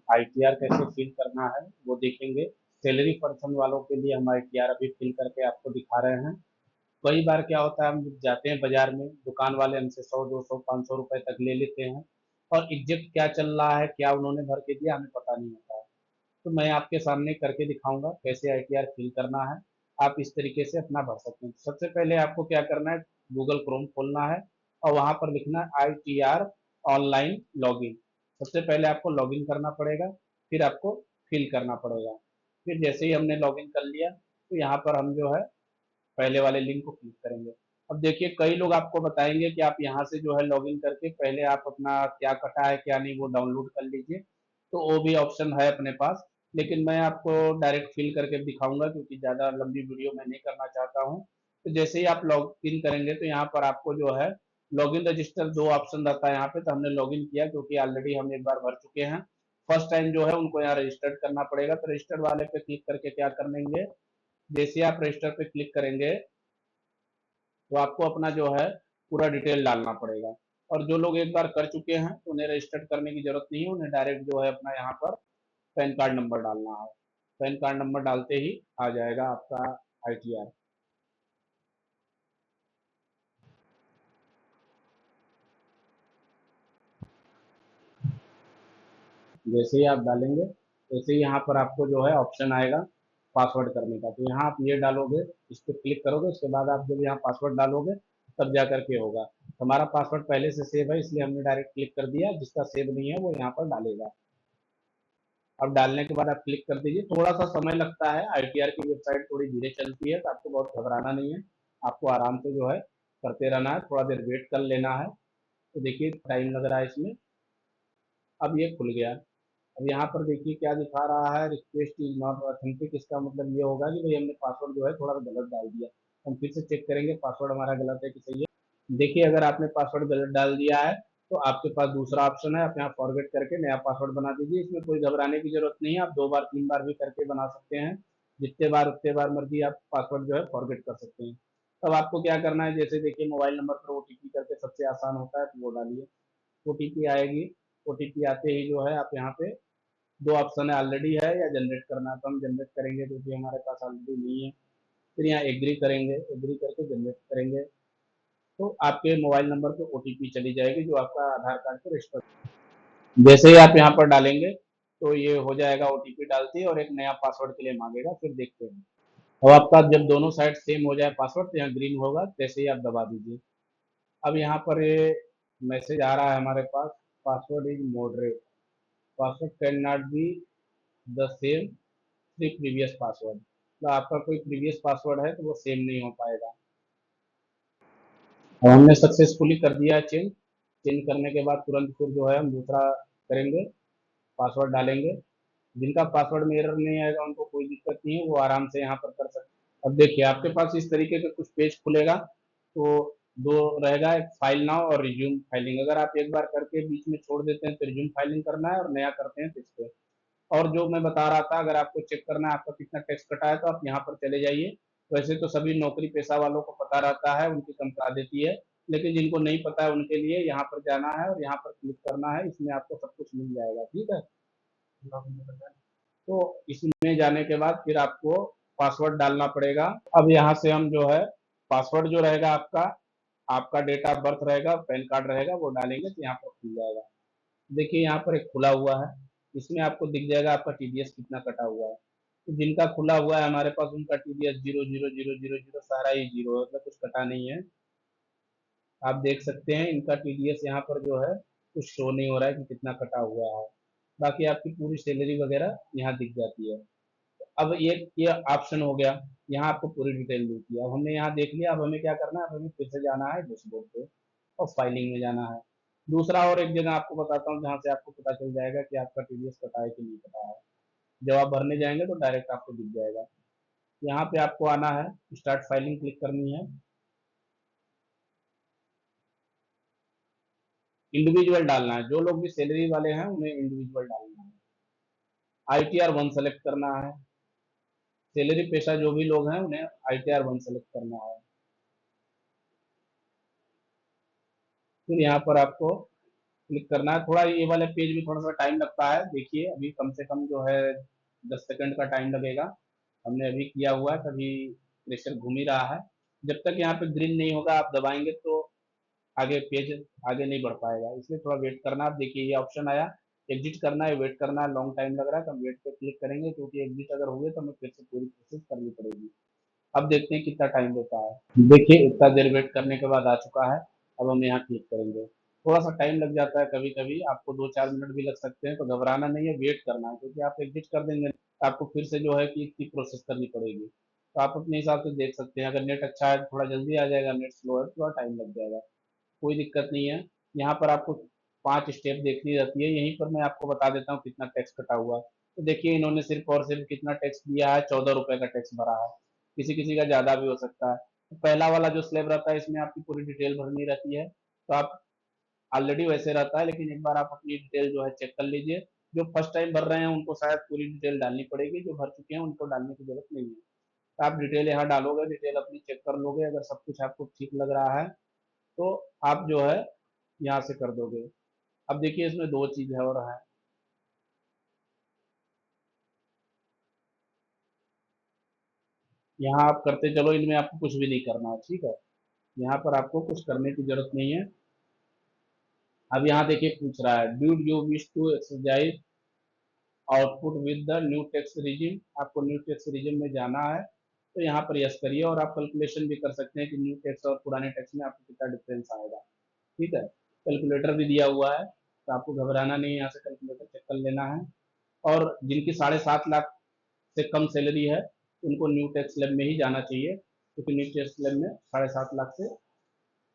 ITR कैसे fill करना है वो देखेंगे। सैलरी पर्सन वालों के लिए हम आईटीआर अभी फिल करके आपको दिखा रहे हैं। कई बार क्या होता है, हम जाते हैं बाजार में, दुकान वाले हमसे 100 200 500 रुपए तक ले लेते हैं, और एग्जैक्ट क्या चल रहा है, क्या उन्होंने भर के दिया, हमें पता नहीं होता है। तो मैं आपके सामने करके दिखाऊंगा कैसे आईटीआर फिल करना है। आप इस तरीके से अपना भर सकते हैं। सबसे पहले आपको क्या करना है, गूगल क्रोम खोलना है और वहां पर लिखना है आईटीआर ऑनलाइन लॉगिन। सबसे पहले आपको लॉगिन करना पड़ेगा, फिर आपको फिल करना पड़ेगा। फिर जैसे ही हमने लॉगिन कर लिया तो यहाँ पर हम जो है पहले वाले लिंक को क्लिक करेंगे। अब देखिए, कई लोग आपको बताएंगे कि आप यहाँ से जो है लॉगिन करके पहले आप अपना क्या कटा है क्या नहीं वो डाउनलोड कर लीजिए, तो वो भी ऑप्शन है अपने पास। लेकिन मैं आपको डायरेक्ट फिल करके दिखाऊंगा क्योंकि ज़्यादा लंबी वीडियो मैं नहीं करना चाहता हूँ। तो जैसे ही आप लॉग इन करेंगे तो यहाँ पर आपको जो है लॉगिन रजिस्टर दो ऑप्शन रहता है यहाँ पे। तो हमने लॉगिन किया क्योंकि ऑलरेडी हम एक बार भर चुके हैं। फर्स्ट टाइम जो है उनको यहाँ रजिस्टर्ड करना पड़ेगा। तो रजिस्टर्ड वाले पे क्लिक करके क्या करेंगे, जैसे ही आप रजिस्टर पे क्लिक करेंगे तो आपको अपना जो है पूरा डिटेल डालना पड़ेगा। और जो लोग एक बार कर चुके हैं तो उन्हें रजिस्टर्ड करने की जरूरत नहीं है, उन्हें डायरेक्ट जो है अपना यहाँ पर पैन कार्ड नंबर डालना है। पैन कार्ड नंबर डालते ही आ जाएगा आपका आईटीआर। जैसे ही आप डालेंगे वैसे ही यहाँ पर आपको जो है ऑप्शन आएगा पासवर्ड करने का। तो यहाँ आप ये डालोगे, इस पर क्लिक करोगे, उसके बाद आप जब यहाँ पासवर्ड डालोगे तब जा करके होगा। हमारा पासवर्ड पहले से सेव है इसलिए हमने डायरेक्ट क्लिक कर दिया, जिसका सेव नहीं है वो यहाँ पर डालेगा। अब डालने के बाद आप क्लिक कर दीजिए। थोड़ा सा समय लगता है, आईटीआर की वेबसाइट थोड़ी धीरे चलती है, तो आपको बहुत घबराना नहीं है। आपको आराम से जो है करते रहना है, थोड़ा देर वेट कर लेना है। तो देखिए टाइम लग रहा है इसमें। अब ये खुल गया। अब यहाँ पर देखिए क्या दिखा रहा है, रिक्वेस्ट इज नॉट ऑथेंटिक। इसका मतलब ये होगा कि भाई हमने पासवर्ड जो है थोड़ा सा गलत डाल दिया। हम फिर से चेक करेंगे पासवर्ड हमारा गलत है कि सही है। देखिए अगर आपने पासवर्ड गलत डाल दिया है तो आपके पास दूसरा ऑप्शन है, आप यहाँ फॉरगेट करके नया पासवर्ड बना दीजिए। इसमें कोई घबराने की जरूरत नहीं है, आप 2 बार 3 बार भी करके बना सकते हैं। जितने बार उतने बार मर्जी आप पासवर्ड जो है फॉरगेट कर सकते हैं। तब आपको क्या करना है, जैसे देखिए मोबाइल नंबर पर ओटीपी करके सबसे आसान होता है, तो वो डालिए। ओटीपी आएगी, ओटीपी आते ही जो है आप यहाँ पे दो ऑप्शन है, ऑलरेडी है या जनरेट करना है। तो हम जनरेट करेंगे क्योंकि हमारे पास ऑलरेडी नहीं है। फिर यहाँ एग्री करेंगे, एग्री करके जनरेट करेंगे तो आपके मोबाइल नंबर पे ओटीपी चली जाएगी जो आपका आधार कार्ड पे रजिस्टर। जैसे ही आप यहाँ पर डालेंगे तो ये हो जाएगा, ओटीपी डालते ही और एक नया पासवर्ड के लिए मांगेगा। फिर देखते हैं। अब आपका जब दोनों साइड सेम हो जाए पासवर्ड तो यहाँ ग्रीन होगा, जैसे ही आप दबा दीजिए। अब यहाँ पर ये मैसेज आ रहा है हमारे पास, password is moderate, password can not be the same three previous password. तो आपका कोई प्रीवियस पासवर्ड है तो वो सेम नहीं हो पाएगा। और हमने सक्सेसफुली कर दिया चेंज। चेंज करने के बाद तुरंत फिर जो है हम दूसरा करेंगे, पासवर्ड डालेंगे। जिनका पासवर्ड में एरर नहीं आएगा उनको कोई दिक्कत नहीं है, वो आराम से यहाँ पर कर सकते हैं। अब देखिए आपके पास इस तरीके का कुछ पेज खुलेगा। तो दो रहेगा, एक फाइल नाउ और रिज्यूम फाइलिंग। अगर आप एक बार करके बीच में छोड़ देते हैं तो रिज्यूम फाइलिंग करना है, और नया करते हैं तो इस पे। और जो मैं बता रहा था, अगर आपको चेक करना है आपका कितना टैक्स कटा है तो आप यहाँ पर चले जाइए। वैसे तो सभी नौकरी पेशा वालों को पता रहता है, उनकी कम करा देती है। लेकिन जिनको नहीं पता है उनके लिए यहाँ पर जाना है और यहाँ पर क्लिक करना है, इसमें आपको सब कुछ मिल जाएगा। ठीक है, तो इसमें जाने के बाद फिर आपको पासवर्ड डालना पड़ेगा। अब यहाँ से हम जो है पासवर्ड जो रहेगा आपका, आपका डेट ऑफ बर्थ रहेगा, पैन कार्ड रहेगा, वो डालेंगे तो यहाँ पर खुल जाएगा। देखिए यहाँ पर एक खुला हुआ है, इसमें आपको दिख जाएगा आपका टीडीएस कितना कटा हुआ है। तो जिनका खुला हुआ है हमारे पास उनका टीडीएस 00000 सारा ही जीरो है, मतलब कुछ कटा नहीं है। आप देख सकते हैं इनका टीडीएस यहाँ पर जो है कुछ शो नहीं हो रहा है कि कितना कटा हुआ है। बाकी आपकी पूरी सैलरी वगैरह यहाँ दिख जाती है। अब ये ऑप्शन हो गया, यहाँ आपको पूरी डिटेल मिलती है। अब हमने यहाँ देख लिया, अब हमें क्या करना है, अब हमें फिर से जाना है डैशबोर्ड पे और फाइलिंग में जाना है। दूसरा और एक जगह आपको बताता हूँ जहाँ से आपको पता चल जाएगा कि आपका टीडीएस कटा है कि नहीं कटा है। जब आप भरने जाएंगे तो डायरेक्ट आपको दिख जाएगा। यहाँ पे आपको आना है, स्टार्ट फाइलिंग क्लिक करनी है। इंडिविजुअल डालना है, जो लोग भी सैलरी वाले हैं उन्हें इंडिविजुअल डालना है। आईटीआर 1 सेलेक्ट करना है। सैलरी पेशा जो भी लोग हैं उन्हें आईटीआर 1 सेलेक्ट करना है। फिर यहाँ पर आपको क्लिक करना है। थोड़ा ये वाले पेज में थोड़ा सा टाइम लगता है, देखिए अभी कम से कम जो है 10 सेकंड का टाइम लगेगा। हमने अभी किया हुआ है, तभी प्रेशर घूम ही रहा है। जब तक यहाँ पे ग्रीन नहीं होगा आप दबाएंगे तो आगे पेज आगे नहीं बढ़ पाएगा, इसलिए थोड़ा वेट करना। आप देखिए ये ऑप्शन आया, एग्जिट करना है, वेट करना है, लॉन्ग टाइम लग रहा है तो हम वेट पे क्लिक करेंगे, क्योंकि एग्जिट अगर हुए तो हमें फिर से पूरी प्रोसेस करनी पड़ेगी। अब देखते हैं कितना टाइम लेता है। देखिए इतना देर वेट करने के बाद आ चुका है। अब हम यहाँ क्लिक करेंगे। थोड़ा सा टाइम लग जाता है कभी कभी, आपको 2-4 मिनट भी लग सकते हैं, तो घबराना नहीं है, वेट करना है, क्योंकि आप एग्जिट कर देंगे तो आपको फिर से जो है कि इसकी प्रोसेस करनी पड़ेगी। तो आप अपने हिसाब से देख सकते हैं, अगर नेट अच्छा है थोड़ा जल्दी आ जाएगा, नेट स्लो है तो थोड़ा टाइम लग जाएगा, कोई दिक्कत नहीं है। यहाँ पर आपको 5 स्टेप देखनी रहती है, यहीं पर मैं आपको बता देता हूँ कितना टैक्स कटा हुआ है। तो देखिए इन्होंने सिर्फ और सिर्फ कितना टैक्स दिया है, 14 रुपए का टैक्स भरा है। किसी किसी का ज़्यादा भी हो सकता है। तो पहला वाला जो स्लैब रहता है इसमें आपकी पूरी डिटेल भरनी रहती है, तो आप ऑलरेडी वैसे रहता है, लेकिन एक बार आप अपनी डिटेल जो है चेक कर लीजिए। जो फर्स्ट टाइम भर रहे हैं उनको शायद पूरी डिटेल डालनी पड़ेगी, जो भर चुके हैं उनको डालने की जरूरत नहीं है। तो आप डिटेल यहाँ डालोगे, डिटेल अपनी चेक कर लोगे, अगर सब कुछ आपको ठीक लग रहा है तो आप जो है यहाँ से कर दोगे। अब देखिए इसमें दो चीज है और है। यहाँ आप करते चलो, इनमें आपको कुछ भी नहीं करना है, ठीक है। यहाँ पर आपको कुछ करने की जरूरत नहीं है। अब यहाँ देखिए पूछ रहा है, do you wish to exercise output with the new text regime, आपको न्यू टेक्स्ट रिजिम में जाना है, तो यहाँ पर यस करिए। और आप कैलकुलेशन भी कर सकते हैं कि न्यू टेक्स्ट और पुराने टेक्स्ट में आपको कितना डिफरेंस आएगा, ठीक है। कैलकुलेटर भी दिया हुआ है, तो आपको घबराना नहीं है, यहाँ से कैलकुलेटर चेक कर लेना है। और जिनकी 7.5 लाख से कम सैलरी है उनको न्यू टैक्स स्लैब में ही जाना चाहिए, क्योंकि न्यू टैक्स स्लैब में 7.5 लाख से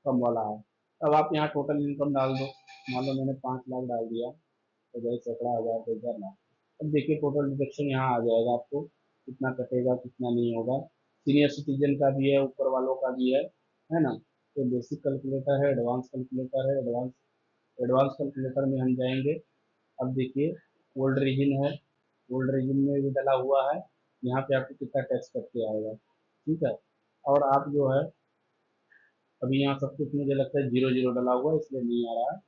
कम वाला है। अब आप यहाँ टोटल इनकम डाल दो, मान लो मैंने 5 लाख डाल दिया, तो गए सैकड़ा, हज़ार, 2,000 लाख। अब देखिए टोटल डिडक्शन यहाँ आ जाएगा, आपको कितना कटेगा कितना नहीं होगा। सीनियर सिटीजन का भी है, ऊपर वालों का भी है ना। तो बेसिक कैलकुलेटर है, एडवांस कैलकुलेटर है, एडवांस एडवांस कैलकुलेटर में हम जाएंगे। अब देखिए ओल्ड रीजन है, ओल्ड रीजन में भी डला हुआ है, यहाँ पे आपको कितना टैक्स करके आएगा, ठीक है। और आप जो है अभी यहाँ सब कुछ मुझे लगता है 0 0 डला हुआ है, इसलिए नहीं आ रहा है।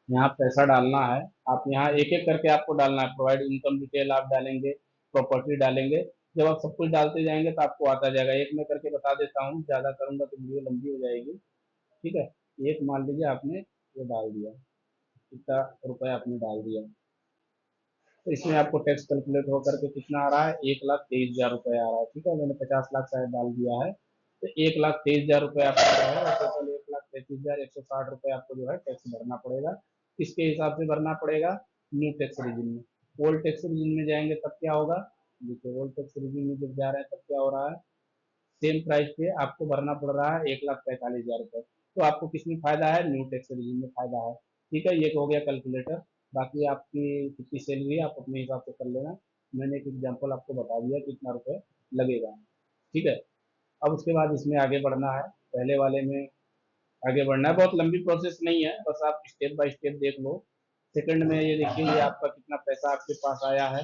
यहाँ पैसा डालना है, आप यहाँ एक एक करके आपको डालना है। प्रोवाइड इनकम डिटेल आप डालेंगे, प्रॉपर्टी डालेंगे। जब आप सब कुछ डालते जाएंगे तो आपको आता जाएगा। एक मैं करके बता देता हूँ, ज़्यादा करूँगा तो वीडियो लंबी हो जाएगी, ठीक है। एक मान लीजिए आपने ये डाल दिया, कितना रुपया आपने डाल दिया, तो इसमें आपको टैक्स कैलकुलेट होकर के कितना आ रहा है, 1,23,000 रुपये आ रहा है, ठीक है। मैंने 50 लाख शायद डाल दिया है, तो 1,23,000 रुपये आपका जो है, और टोटल 1,33,160 रुपये आपको जो है टैक्स भरना पड़ेगा। किसके हिसाब से भरना पड़ेगा, न्यू टैक्स रिजिम में। ओल्ड टैक्स रिजिम में जाएंगे तब क्या होगा, देखिए ओल्ड टैक्स रिजिम में जब जा रहे हैं तब क्या हो रहा है, सेम प्राइस पे आपको भरना पड़ रहा है 1,45,000 रुपये। तो आपको किसमें फायदा है, न्यू टैक्स रिजिम में फायदा है, ठीक है। ये हो गया कैलकुलेटर। बाकी आपकी कितनी सैलरी है आप अपने हिसाब से कर लेना। मैंने एक एग्जांपल आपको बता दिया कितना रुपए लगेगा, ठीक है। अब उसके बाद इसमें आगे बढ़ना है, पहले वाले में आगे बढ़ना है। बहुत लंबी प्रोसेस नहीं है, बस आप स्टेप बाय स्टेप देख लो। सेकंड में ये देखिए, ये आपका कितना पैसा आपके पास आया है,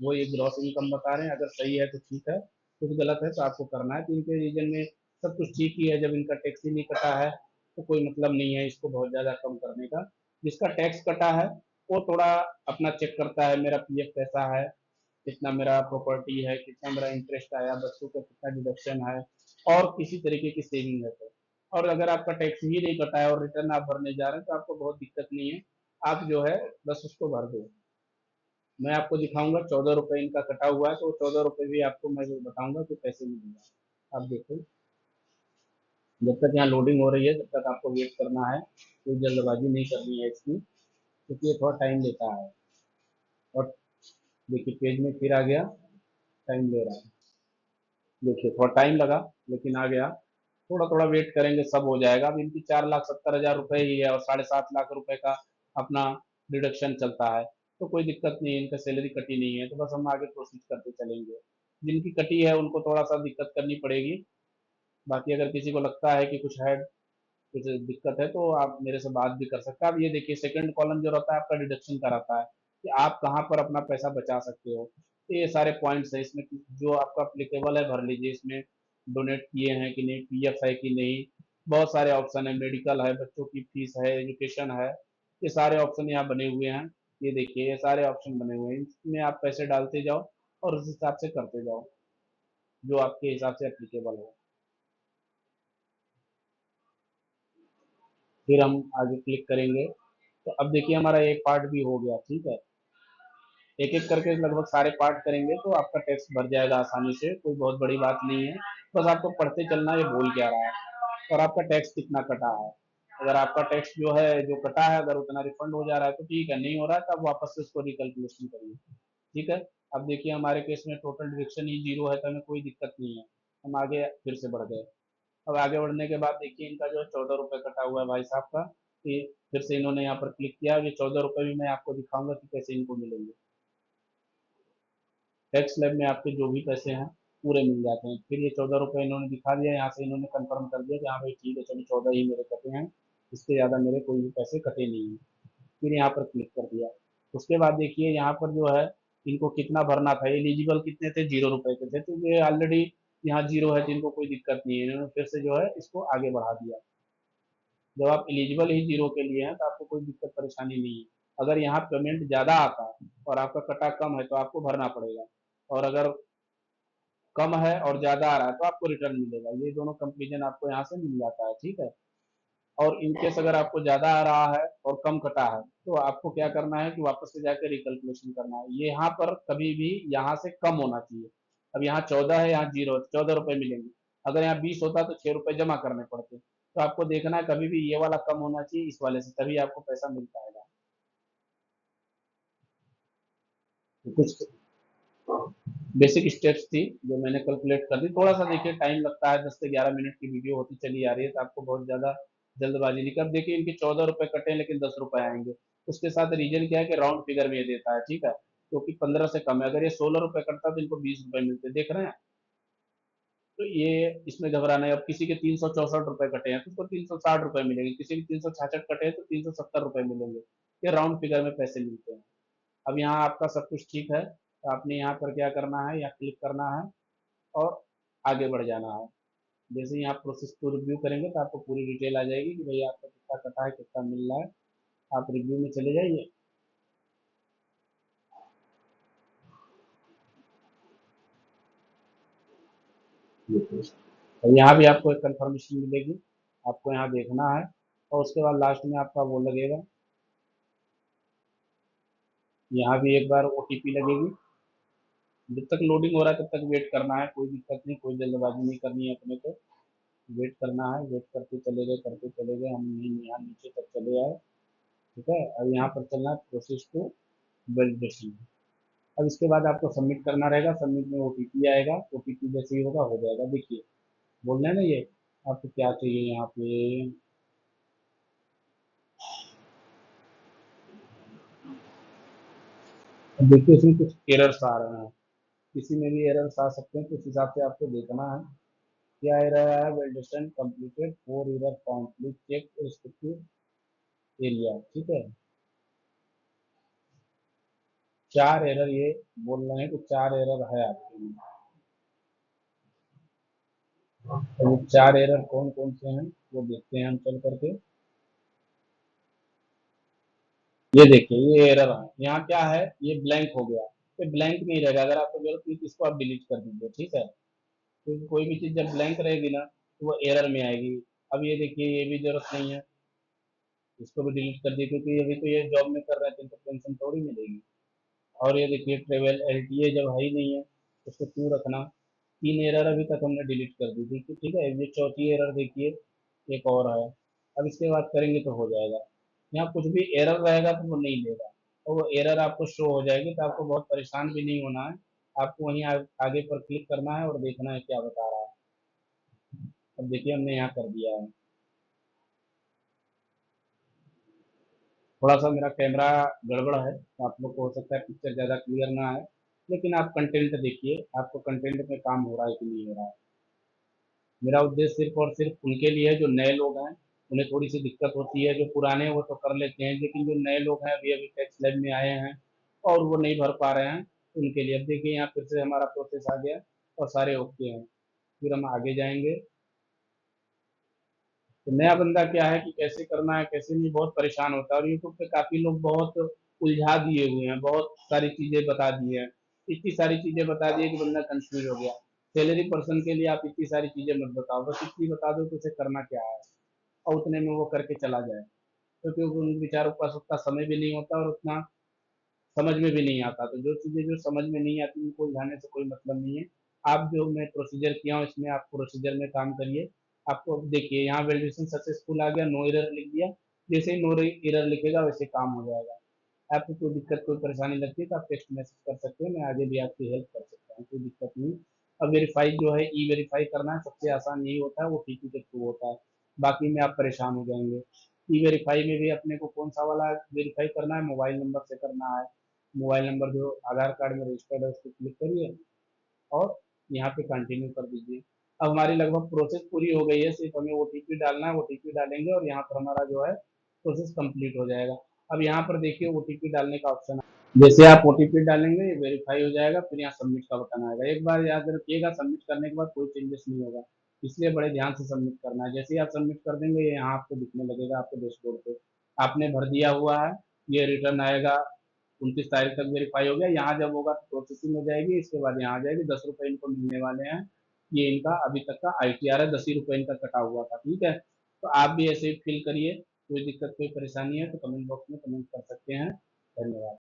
वो ये ग्रॉस इनकम बता रहे हैं। अगर सही है तो ठीक है, कुछ गलत है तो आपको करना है। तो इनके रीजन में सब कुछ ठीक ही है, जब इनका टैक्स ही नहीं कटा है तो कोई मतलब नहीं है इसको बहुत ज़्यादा कम करने का। जिसका टैक्स कटा है वो थोड़ा अपना चेक करता है, मेरा पीएफ कैसा है, कितना मेरा प्रॉपर्टी है, कितना मेरा इंटरेस्ट आया, बच्चों का कितना डिडक्शन है, और किसी तरीके की सेविंग है तो। और अगर आपका टैक्स ही नहीं कटा है और रिटर्न आप भरने जा रहे हैं तो आपको बहुत दिक्कत नहीं है, आप जो है बस उसको भर दो। मैं आपको दिखाऊंगा 14 रुपये इनका कटा हुआ है, तो 14 रुपये भी आपको मैं बताऊंगा कि कैसे मिलेगा। आप देखो, जब तक यहाँ लोडिंग हो रही है तब तक आपको वेट करना है, कोई जल्दबाजी नहीं करनी है इसकी, क्योंकि ये थोड़ा टाइम लेता है। और देखिए पेज में फिर आ गया, टाइम ले रहा है, देखिए थोड़ा टाइम लगा लेकिन आ गया। थोड़ा थोड़ा वेट करेंगे सब हो जाएगा। अब इनकी 4,70,000 रुपये ही है और 7.5 लाख रुपए का अपना डिडक्शन चलता है, तो कोई दिक्कत नहीं है, इनका सैलरी कटी नहीं है, तो बस हम आगे प्रोसीड करते चलेंगे। जिनकी कटी है उनको थोड़ा सा दिक्कत करनी पड़ेगी। बाकी अगर किसी को लगता है कि कुछ है, कुछ दिक्कत है, तो आप मेरे से बात भी कर सकते हैं। अब ये देखिए सेकंड कॉलम जो रहता है आपका डिडक्शन का रहता है, कि आप कहाँ पर अपना पैसा बचा सकते हो। तो ये सारे पॉइंट्स है इसमें, जो आपका अप्लीकेबल है भर लीजिए। इसमें डोनेट किए हैं कि नहीं, पीएफ है कि नहीं, बहुत सारे ऑप्शन है, मेडिकल है, बच्चों की फीस है, एजुकेशन है, ये सारे ऑप्शन यहाँ बने हुए हैं। ये देखिए, ये सारे ऑप्शन बने हुए हैं, इसमें आप पैसे डालते जाओ और उस हिसाब से करते जाओ जो आपके हिसाब से एप्लीकेबल हो। फिर हम आगे क्लिक करेंगे, तो अब देखिए हमारा एक पार्ट भी हो गया, ठीक है। एक एक करके लगभग सारे पार्ट करेंगे तो आपका टैक्स भर जाएगा आसानी से, कोई बहुत बड़ी बात नहीं है। बस आपको पढ़ते चलना ये बोल क्या रहा है और आपका टैक्स कितना कटा है। अगर आपका टैक्स जो है जो कटा है अगर उतना रिफंड हो जा रहा है तो ठीक है, नहीं हो रहा है तो आप वापस से उसको रिकैलकुलेशन करिए, ठीक है। अब देखिए हमारे केस में टोटल डिडक्शन ही जीरो है तो हमें कोई दिक्कत नहीं है। हम आगे फिर से बढ़ गए। अब आगे बढ़ने के बाद देखिए इनका जो है 14 रुपये कटा हुआ है भाई साहब का। ये फिर से इन्होंने यहाँ पर क्लिक किया, ये 14 रुपये भी मैं आपको दिखाऊंगा कि कैसे इनको मिलेंगे। टैक्स स्लैब में आपके जो भी पैसे हैं पूरे मिल जाते हैं। फिर ये 14 रुपये इन्होंने दिखा दिया, यहाँ से इन्होंने कंफर्म कर दिया कि हाँ भाई ठीक है चलो 14 ही मेरे कटे हैं, इससे ज़्यादा मेरे कोई भी पैसे कटे नहीं हैं। फिर यहाँ पर क्लिक कर दिया। उसके बाद देखिए यहाँ पर जो है इनको कितना भरना था, एलिजिबल कितने थे, 0 रुपये के थे, तो ये ऑलरेडी यहाँ जीरो है तो इनको कोई दिक्कत नहीं है, इन्होंने फिर से जो है इसको आगे बढ़ा दिया। जब आप एलिजिबल ही जीरो के लिए हैं तो आपको कोई दिक्कत परेशानी नहीं है। अगर यहाँ पेमेंट ज़्यादा आता है और आपका कटा कम है तो आपको भरना पड़ेगा, और अगर कम है और ज़्यादा आ रहा है तो आपको रिटर्न मिलेगा। ये दोनों कंपेरिजन आपको यहाँ से मिल जाता है, ठीक है। और इनकेस अगर आपको ज़्यादा आ रहा है और कम कटा है तो आपको क्या करना है कि वापस से जाकर रिकैलकुलेशन करना है। ये यहाँ पर कभी भी यहाँ से कम होना चाहिए। अब यहाँ 14 है, यहाँ जीरो, 14 रुपये मिलेंगे। अगर यहाँ 20 होता तो 6 रुपये जमा करने पड़ते। तो आपको देखना है कभी भी ये वाला कम होना चाहिए इस वाले से, तभी आपको पैसा मिल पाएगा। तो कुछ बेसिक स्टेप्स थी जो मैंने कैलकुलेट कर दी। थोड़ा सा देखिए टाइम लगता है, 10 से 11 मिनट की वीडियो होती चली आ रही है तो आपको बहुत ज़्यादा जल्दबाजी नहीं कर। देखिए इनके 14 रुपये कटे हैं लेकिन 10 रुपये आएंगे। उसके साथ रीजन क्या है कि राउंड फिगर में ये देता है, ठीक है, क्योंकि 15 से कम है। अगर ये 16 रुपये कटता तो इनको 20 रुपये मिलते, देख रहे हैं। तो ये इसमें घबराना है। अब किसी के 364 रुपये कटे हैं तो उसको 360 रुपये मिलेंगे, किसी के 366 कटे हैं तो 370 रुपये मिलेंगे। ये राउंड फिगर में पैसे मिलते हैं। अब यहाँ आपका सब कुछ ठीक है तो आपने यहाँ पर क्या करना है, यहाँ क्लिक करना है और आगे बढ़ जाना है। जैसे ही आप प्रोसेस को रिव्यू करेंगे तो आपको पूरी डिटेल आ जाएगी कि भैया आपका कितना कटा है, कितना मिल रहा है। आप रिव्यू में चले जाइए। और यहाँ भी आपको एक कंफर्मेशन मिलेगी, आपको यहाँ देखना है और उसके बाद लास्ट में आपका वो लगेगा, यहाँ भी एक बार ओटीपी लगेगी। जब तक लोडिंग हो रहा है तब तक वेट करना है, कोई दिक्कत नहीं, कोई जल्दबाजी नहीं करनी है अपने को। वेट करना है, वेट करते चले गए, करते चले गए, हम यहाँ नीचे तक चले आए, ठीक है। अब यहाँ पर चलना है प्रोसेस टू वैलिडेशन। अब इसके बाद आपको सबमिट करना रहेगा, सबमिट में ओटीपी आएगा, ओटीपी जैसे ही होगा हो जाएगा। देखिए बोलना है ना ये आपको क्या चाहिए यहाँ पे। अब देखिए इसमें कुछ एरर्स आ रहे हैं, किसी में भी एरर्स आ सकते हैं, तो उस हिसाब से आपको देखना है। क्या एरर आया, validation completed four error found, please check respective area, ठीक है। 4 एरर ये बोल रहे हैं कि 4 एरर है आपके लिए। तो ये 4 एरर कौन कौन से हैं वो देखते हैं हम चल करके। ये देखिए ये एरर है, यहाँ क्या है, ये ब्लैंक हो गया, ये ब्लैंक नहीं रहेगा। अगर आपको जरूरत नहीं तो इसको आप डिलीट कर दीजिए, ठीक है। क्योंकि कोई भी चीज़ जब ब्लैंक रहेगी ना तो वो एरर में आएगी। अब ये देखिए ये भी जरूरत नहीं है, इसको भी डिलीट कर दिए क्योंकि अभी तो ये जॉब में कर रहे थे तो पेंशन थोड़ी मिलेगी। और ये देखिए ट्रेवल एलटीए जब है ही नहीं है उसको क्यों रखना। 3 एरर अभी तक हमने डिलीट कर दी थी, ठीक है। ये चौथी एरर देखिए एक और है। अब इसके बाद करेंगे तो हो जाएगा। यहाँ कुछ भी एरर रहेगा तो वो नहीं लेगा, और वो एरर आपको शो हो जाएगी तो आपको बहुत परेशान भी नहीं होना है। आपको वहीं आगे पर क्लिक करना है और देखना है क्या बता रहा है। अब देखिए हमने यहाँ कर दिया है। थोड़ा सा मेरा कैमरा गड़बड़ है तो आप लोग को हो सकता है पिक्चर ज़्यादा क्लियर ना आए, लेकिन आप कंटेंट देखिए आपको कंटेंट में काम हो रहा है कि नहीं हो रहा है। मेरा उद्देश्य सिर्फ और सिर्फ उनके लिए है जो नए लोग हैं, उन्हें थोड़ी सी दिक्कत होती है, जो पुराने हैं वो तो कर लेते हैं, लेकिन जो नए लोग हैं अभी अभी टैक्स लैब में आए हैं और वो नहीं भर पा रहे हैं उनके लिए। अब देखिए यहाँ फिर से हमारा प्रोसेस आ गया और सारे ओके हैं। फिर हम आगे जाएंगे, तो नया बंदा क्या है कि कैसे करना है कैसे नहीं बहुत परेशान होता है, और यूट्यूब पे काफ़ी लोग बहुत उलझा दिए हुए हैं, बहुत सारी चीज़ें बता दी हैं, इतनी सारी चीज़ें बता दी है कि बंदा कंफ्यूज हो गया। सैलरी पर्सन के लिए आप इतनी सारी चीज़ें मत बताओ, बस इतनी बता दो कि उसे करना क्या है और उतने में वो करके चला जाए, क्योंकि उन बेचारों के पास उतना समय भी नहीं होता और उतना समझ में भी नहीं आता। तो जो चीज़ें जो समझ में नहीं आती उनको उलझाने से कोई मतलब नहीं है। आप जो मैं प्रोसीजर किया हूँ इसमें आप प्रोसीजर में काम करिए। आपको अब देखिए यहाँ वैलिडेशन सक्सेसफुल आ गया, नो एरर लिख दिया। जैसे ही नो एरर लिखेगा वैसे काम हो जाएगा। आपको कोई दिक्कत कोई परेशानी लगती है तो आप टेक्स्ट मैसेज कर सकते हैं, मैं आगे भी आपकी हेल्प कर सकता हूँ, कोई दिक्कत नहीं। अब वेरीफाई जो है ई वेरीफाई करना है सबसे आसान यही होता है, वो टीपी के थ्रू होता है। बाकी में आप परेशान हो जाएंगे। ई वेरीफाई में भी अपने को कौन सा वाला वेरीफाई करना है, मोबाइल नंबर से करना है। मोबाइल नंबर जो आधार कार्ड में रजिस्टर्ड है उस पर क्लिक करिए और यहाँ पे कंटिन्यू कर दीजिए। अब हमारी लगभग प्रोसेस पूरी हो गई है, सिर्फ हमें ओटीपी डालना है, ओटीपी डालेंगे और यहाँ पर हमारा जो है प्रोसेस कंप्लीट हो जाएगा। अब यहाँ पर देखिए ओटीपी डालने का ऑप्शन है, जैसे आप ओटीपी डालेंगे ये वेरीफाई हो जाएगा, फिर यहाँ सबमिट का बटन आएगा। एक बार याद रखिएगा सबमिट करने के बाद कोई चेंजेस नहीं होगा, इसलिए बड़े ध्यान से सबमिट करना है। जैसे ही आप सबमिट कर देंगे ये यहाँ आपको दिखने लगेगा आपके डैशबोर्ड पे, आपने भर दिया हुआ है, ये रिटर्न आएगा 29 तारीख तक वेरीफाई हो गया। यहाँ जब होगा तो प्रोसेसिंग हो जाएगी, इसके बाद यहाँ आ जाएगी, 10 रुपये इनको मिलने वाले हैं। ये इनका अभी तक का आईटीआर है, 10 ही रुपये इनका कटा हुआ था, ठीक है। तो आप भी ऐसे ही फिल करिए, कोई दिक्कत कोई परेशानी है तो कमेंट बॉक्स में कमेंट कर सकते हैं। धन्यवाद।